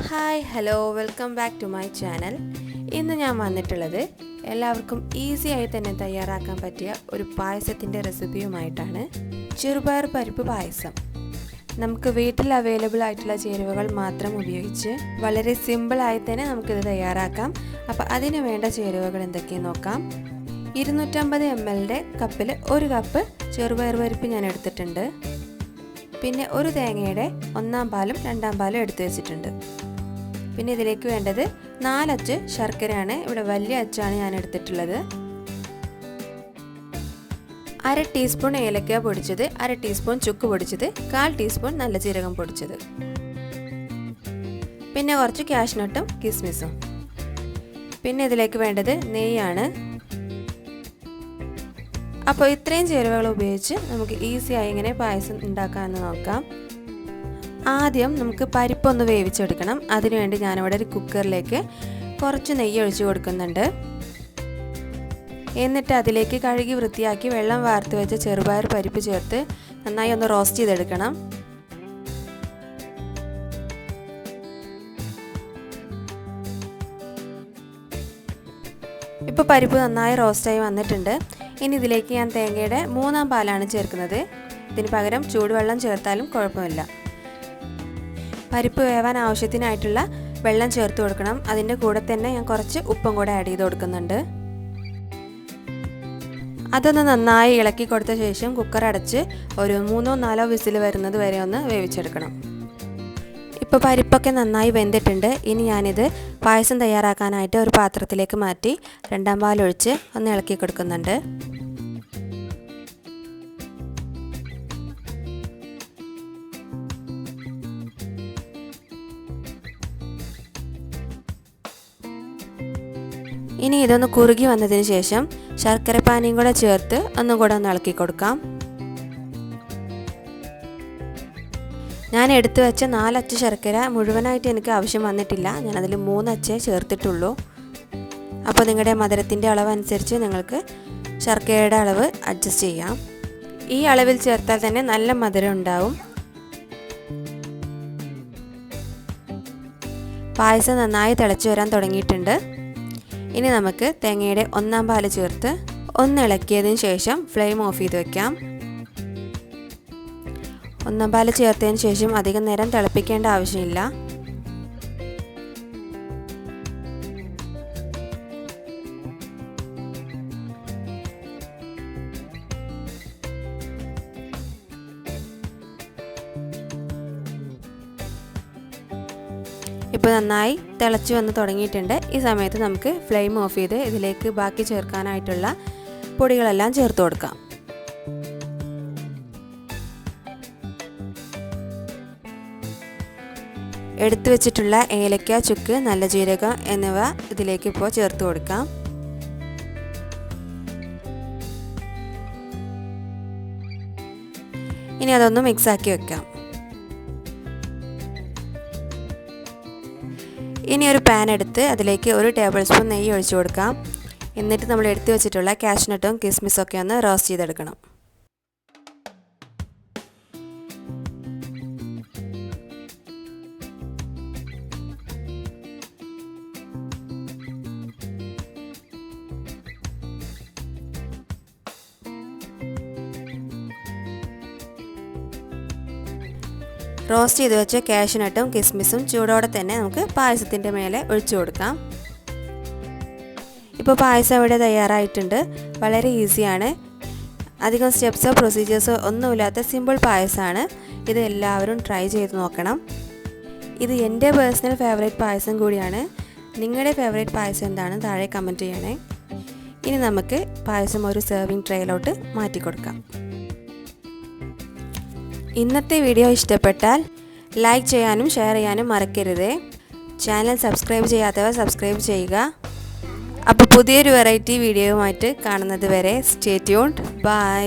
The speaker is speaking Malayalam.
Hi hello welcome back to my channel. ഇന്ന് ഞാൻ വന്നിട്ടുള്ളത് എല്ലാവർക്കും ഈസി ആയി തന്നെ തയ്യാറാക്കാൻ പറ്റിയ ഒരു പായസത്തിൻ്റെ റെസിപ്പിയുമായിട്ടാണ്. ചെറുപയർ പരിപ്പ് പായസം. നമുക്ക് വീട്ടിൽ അവൈലബിൾ ആയിട്ടുള്ള ചേരുവകൾ മാത്രം ഉപയോഗിച്ച് വളരെ സിമ്പിളായി തന്നെ നമുക്കിത് തയ്യാറാക്കാം. അപ്പോൾ അതിന് വേണ്ട ചേരുവകൾ എന്തൊക്കെയെന്ന് നോക്കാം. 250 ml കപ്പിൽ 1 കപ്പ് ചെറുപയർ പരിപ്പ് ഞാൻ എടുത്തിട്ടുണ്ട്. പിന്നെ ഒരു തേങ്ങയുടെ 1/4 പാലും 2/2 പാലും എടുത്തു വെച്ചിട്ടുണ്ട്. പിന്നെ ഇതിലേക്ക് വേണ്ടത് 4 അച്ച് ശർക്കരയാണ്. ഇവിടെ വലിയ അച്ചാണ് ഞാൻ എടുത്തിട്ടുള്ളത്. 1/2 ടീസ്പൂൺ ഏലക്ക പൊടിച്ചത്, 1/2 ടീസ്പൂൺ ചുക്ക് പൊടിച്ചത്, 1/4 ടീസ്പൂൺ നല്ല ജീരകം പൊടിച്ചത്, പിന്നെ കുറച്ച് കാഷ്നട്ടും കിസ്മിസും. പിന്നെ ഇതിലേക്ക് വേണ്ടത് നെയ്യാണ്. അപ്പോൾ ഇത്രയും ചേരുവകൾ ഉപയോഗിച്ച് നമുക്ക് ഈസിയായി ഇങ്ങനെ പായസം ഉണ്ടാക്കാമെന്ന് നോക്കാം. ആദ്യം നമുക്ക് പരിപ്പൊന്ന് വേവിച്ചെടുക്കണം. അതിനുവേണ്ടി ഞാനിവിടെ ഒരു കുക്കറിലേക്ക് കുറച്ച് നെയ്യ് ഒഴിച്ച് കൊടുക്കുന്നുണ്ട്. എന്നിട്ട് അതിലേക്ക് കഴുകി വൃത്തിയാക്കി വെള്ളം വാർത്ത് വെച്ച ചെറുപയർ പരിപ്പ് ചേർത്ത് നന്നായി ഒന്ന് റോസ്റ്റ് ചെയ്തെടുക്കണം. ഇപ്പോൾ പരിപ്പ് നന്നായി റോസ്റ്റായി വന്നിട്ടുണ്ട്. ഇനി ഇതിലേക്ക് ഞാൻ തേങ്ങയുടെ 3/4 പാലാണ് ചേർക്കുന്നത്. ഇതിന് പകരം ചൂടുവെള്ളം ചേർത്താലും കുഴപ്പമില്ല. പരിപ്പ് വേവാൻ ആവശ്യത്തിനായിട്ടുള്ള വെള്ളം ചേർത്ത് കൊടുക്കണം. അതിൻ്റെ കൂടെ തന്നെ ഞാൻ കുറച്ച് ഉപ്പും കൂടെ ആഡ് ചെയ്ത് കൊടുക്കുന്നുണ്ട്. അതൊന്ന് നന്നായി ഇളക്കി കൊടുത്ത ശേഷം കുക്കർ അടച്ച് ഒരു 3-4 വിസിൽ വരുന്നത് വരെ ഒന്ന് വേവിച്ചെടുക്കണം. ഇപ്പോൾ പരിപ്പൊക്കെ നന്നായി വെന്തിട്ടുണ്ട്. ഇനി ഞാനിത് പായസം തയ്യാറാക്കാനായിട്ട് ഒരു പാത്രത്തിലേക്ക് മാറ്റി 2/2 പാൽ ഒഴിച്ച് ഒന്ന് ഇളക്കി കൊടുക്കുന്നുണ്ട്. ഇനി ഇതൊന്ന് കുറുകി വന്നതിന് ശേഷം ശർക്കര പാനിയും കൂടെ ചേർത്ത് ഒന്നും കൂടെ ഒന്ന് ഇളക്കി കൊടുക്കാം. ഞാൻ എടുത്തു വെച്ച 4 അച്ച് ശർക്കര മുഴുവനായിട്ട് എനിക്ക് ആവശ്യം വന്നിട്ടില്ല. ഞാനതിൽ 3 അച്ചേ ചേർത്തിട്ടുള്ളൂ. അപ്പോൾ നിങ്ങളുടെ മധുരത്തിൻ്റെ അളവ് അനുസരിച്ച് നിങ്ങൾക്ക് ശർക്കരയുടെ അളവ് അഡ്ജസ്റ്റ് ചെയ്യാം. ഈ അളവിൽ ചേർത്താൽ തന്നെ നല്ല മധുരം ഉണ്ടാവും. പായസം നന്നായി തിളച്ചു വരാൻ തുടങ്ങിയിട്ടുണ്ട്. ഇനി നമുക്ക് തേങ്ങയുടെ 1/4 പാൽ ചേർത്ത് ഒന്ന് ഇളക്കിയതിന് ശേഷം ഫ്ലെയിം ഓഫ് ചെയ്ത് വെക്കാം. 1/4 പാൽ ചേർത്തതിന് ശേഷം അധികം നേരം തിളപ്പിക്കേണ്ട ആവശ്യമില്ല. ഇപ്പോൾ നന്നായി തിളച്ച് വന്ന് തുടങ്ങിയിട്ടുണ്ട്. ഈ സമയത്ത് നമുക്ക് ഫ്ലെയിം ഓഫ് ചെയ്ത് ഇതിലേക്ക് ബാക്കി ചേർക്കാനായിട്ടുള്ള പൊടികളെല്ലാം ചേർത്ത് കൊടുക്കാം. എടുത്തു വെച്ചിട്ടുള്ള ഏലക്ക, ചുക്ക്, നല്ല ജീരകം എന്നിവ ഇതിലേക്ക് ഇപ്പോൾ ചേർത്ത് കൊടുക്കാം. ഇനി അതൊന്ന് മിക്സാക്കി വെക്കാം. ഇനി ഒരു പാൻ എടുത്ത് അതിലേക്ക് 1 ടേബിൾ സ്പൂൺ നെയ്യ് ഒഴിച്ചു കൊടുക്കാം. എന്നിട്ട് നമ്മൾ എടുത്തു വെച്ചിട്ടുള്ള കാഷ്നട്ടും കിസ്മിസും ഒക്കെ ഒന്ന് റോസ്റ്റ് ചെയ്തെടുക്കണം. റോസ്റ്റ് ചെയ്ത് വെച്ച കാഷ്നട്ടും കിസ്മിസും ചൂടോടെ തന്നെ നമുക്ക് പായസത്തിൻ്റെ മേലെ ഒഴിച്ചു കൊടുക്കാം. ഇപ്പോൾ പായസം ഇവിടെ തയ്യാറായിട്ടുണ്ട്. വളരെ ഈസിയാണ്. അധികം സ്റ്റെപ്സോ പ്രൊസീജിയേഴ്സോ ഒന്നുമില്ലാത്ത സിമ്പിൾ പായസമാണ്. ഇത് എല്ലാവരും ട്രൈ ചെയ്ത് നോക്കണം. ഇത് എൻ്റെ പേഴ്സണൽ ഫേവറേറ്റ് പായസം കൂടിയാണ്. നിങ്ങളുടെ ഫേവറേറ്റ് പായസം എന്താണ് താഴെ കമൻറ്റ് ചെയ്യണേ. ഇനി നമുക്ക് പായസം ഒരു സെർവിങ് ട്രേയിലോട്ട് മാറ്റി കൊടുക്കാം. ഇന്നത്തെ വീഡിയോ ഇഷ്ടപ്പെട്ടാൽ ലൈക്ക് ചെയ്യാനും ഷെയർ ചെയ്യാനും മറക്കരുത്. ചാനൽ സബ്സ്ക്രൈബ് ചെയ്യാത്തവർ സബ്സ്ക്രൈബ് ചെയ്യുക. അപ്പോൾ പുതിയൊരു വെറൈറ്റി വീഡിയോയുമായിട്ട് കാണുന്നത് വരെ സ്റ്റേ ട്യൂൺഡ്. ബൈ.